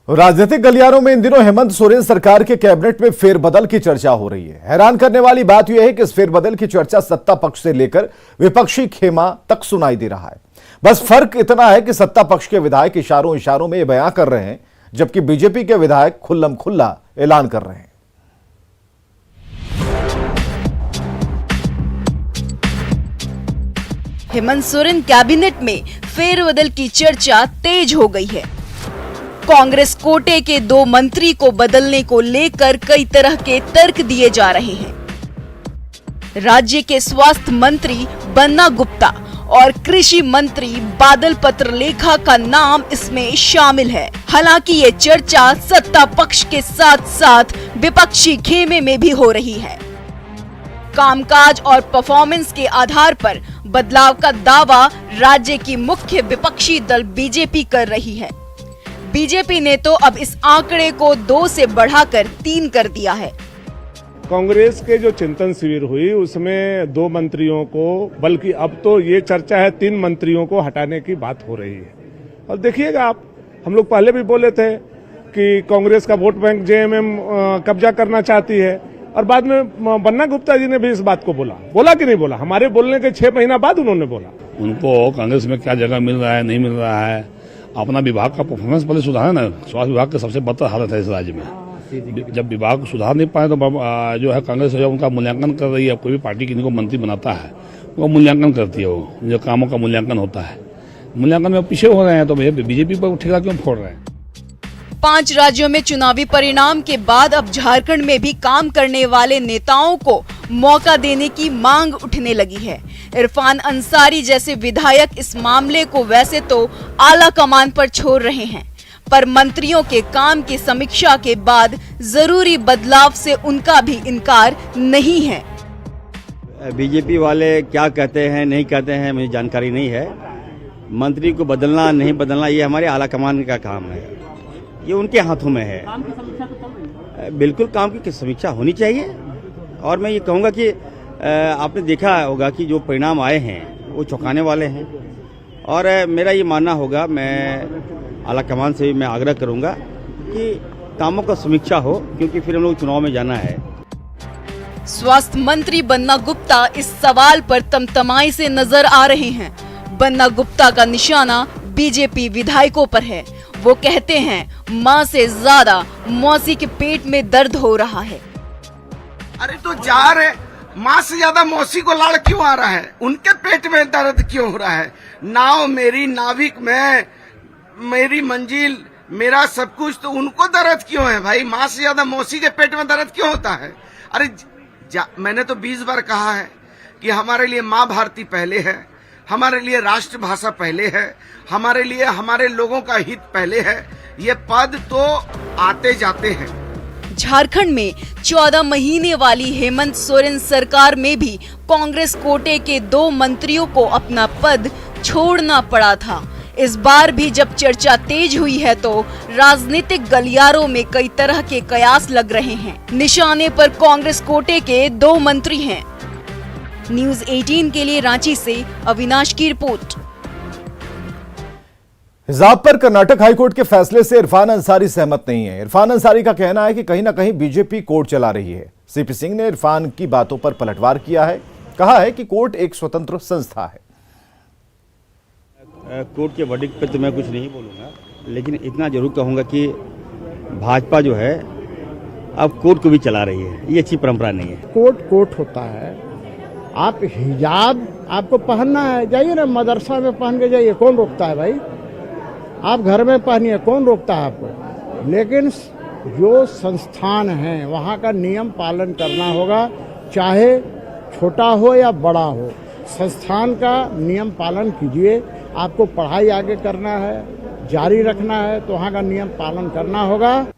राजनीतिक गलियारों में इन दिनों हेमंत सोरेन सरकार के कैबिनेट में फेरबदल की चर्चा हो रही है। हैरान करने वाली बात यह है कि इस फेरबदल की चर्चा सत्ता पक्ष से लेकर विपक्षी खेमा तक सुनाई दे रहा है। बस फर्क इतना है कि सत्ता पक्ष के विधायक इशारों इशारों में यह बयां कर रहे हैं, जबकि बीजेपी के विधायक खुल्लम खुल्ला ऐलान कर रहे हैं। हेमंत सोरेन कैबिनेट में फेरबदल की चर्चा तेज हो गई है। कांग्रेस कोटे के 2 मंत्री को बदलने को लेकर कई तरह के तर्क दिए जा रहे हैं। राज्य के स्वास्थ्य मंत्री बन्ना गुप्ता और कृषि मंत्री बादल पत्रलेखा का नाम इसमें शामिल है। हालांकि ये चर्चा सत्ता पक्ष के साथ साथ विपक्षी खेमे में भी हो रही है। कामकाज और परफॉर्मेंस के आधार पर बदलाव का दावा राज्य की मुख्य विपक्षी दल बीजेपी कर रही है। बीजेपी ने तो अब इस आंकड़े को 2 से बढ़ाकर 3 कर दिया है। कांग्रेस के जो चिंतन शिविर हुई उसमें 2 मंत्रियों को, बल्कि अब तो ये चर्चा है 3 मंत्रियों को हटाने की बात हो रही है। और देखिएगा आप, हम लोग पहले भी बोले थे कि कांग्रेस का वोट बैंक जेएमएम कब्जा करना चाहती है, और बाद में बन्ना गुप्ता जी ने भी इस बात को बोला कि नहीं बोला? हमारे बोलने के 6 महीना बाद उन्होंने बोला। उनको कांग्रेस में क्या जगह मिल रहा है, नहीं मिल रहा है, अपना विभाग का परफॉर्मेंस पहले सुधारे ना। स्वास्थ्य विभाग का सबसे बदतर हालत है इस राज्य में। जब विभाग को सुधार नहीं पाए तो जो है कांग्रेस जो उनका मूल्यांकन कर रही है। कोई भी पार्टी किसी को मंत्री बनाता है वो मूल्यांकन करती है, वो जो कामों का मूल्यांकन होता है। मूल्यांकन में पीछे हो रहे हैं तो बीजेपी पर ठेला क्यों फोड़ रहे हैं? 5 राज्यों में चुनावी परिणाम के बाद अब झारखंड में भी काम करने वाले नेताओं को मौका देने की मांग उठने लगी है। इरफान अंसारी जैसे विधायक इस मामले को वैसे तो आला कमान पर छोड़ रहे हैं, पर मंत्रियों के काम की समीक्षा के बाद जरूरी बदलाव से उनका भी इनकार नहीं है। बीजेपी वाले क्या कहते हैं नहीं कहते हैं मुझे जानकारी नहीं है। मंत्री को बदलना नहीं बदलना ये हमारे आला कमान का काम है, ये उनके हाथों में है। काम की समीक्षा तो चल रही है। बिल्कुल काम की समीक्षा होनी चाहिए। और मैं ये कहूँगा कि आपने देखा होगा कि जो परिणाम आए हैं वो चौंकाने वाले हैं। और मेरा ये मानना होगा, मैं आला कमान से भी मैं आग्रह करूँगा कि कामों का समीक्षा हो, क्योंकि फिर हम लोग चुनाव में जाना है। स्वास्थ्य मंत्री बन्ना गुप्ता इस सवाल पर तमतमाई से नजर आ रहे हैं। बन्ना गुप्ता का निशाना बीजेपी विधायकों पर है। वो कहते हैं माँ से ज्यादा मौसी के पेट में दर्द हो रहा है। अरे तो जा रहे, माँ से ज्यादा मौसी को लाड़ क्यों आ रहा है? उनके पेट में दर्द क्यों हो रहा है? नाव मेरी, नाविक मैं, मेरी मंजिल, मेरा सब कुछ, तो उनको दर्द क्यों है भाई? माँ से ज्यादा मौसी के पेट में दर्द क्यों होता है? अरे मैंने तो 20 बार कहा है कि हमारे लिए माँ भारती पहले है, हमारे लिए राष्ट्रभाषा पहले है, हमारे लिए हमारे लोगों का हित पहले है। ये पद तो आते जाते हैं। झारखंड में 14 महीने वाली हेमंत सोरेन सरकार में भी कांग्रेस कोटे के 2 मंत्रियों को अपना पद छोड़ना पड़ा था। इस बार भी जब चर्चा तेज हुई है तो राजनीतिक गलियारों में कई तरह के कयास लग रहे हैं। निशाने पर कांग्रेस कोटे के 2 मंत्री हैं। न्यूज़ 18 के लिए रांची से अविनाश की रिपोर्ट। हिजाब पर कर्नाटक हाईकोर्ट के फैसले से इरफान अंसारी सहमत नहीं है। इरफान अंसारी का कहना है कि कहीं ना कहीं बीजेपी कोर्ट चला रही है। सीपी सिंह ने इरफान की बातों पर पलटवार किया है, कहा है कि कोर्ट एक स्वतंत्र संस्था है। कोर्ट के वर्डिक्ट पर तो मैं कुछ नहीं बोलूँगा, लेकिन इतना जरूर कहूँगा कि भाजपा जो है अब कोर्ट को भी चला रही है। ये अच्छी परंपरा नहीं है। कोर्ट होता है। आप हिजाब आपको पहनना है, जाइए ना मदरसा में पहन के जाइए, कौन रोकता है भाई? आप घर में पहनिए, कौन रोकता है आपको? लेकिन जो संस्थान है वहाँ का नियम पालन करना होगा, चाहे छोटा हो या बड़ा हो। संस्थान का नियम पालन कीजिए। आपको पढ़ाई आगे करना है, जारी रखना है तो वहाँ का नियम पालन करना होगा।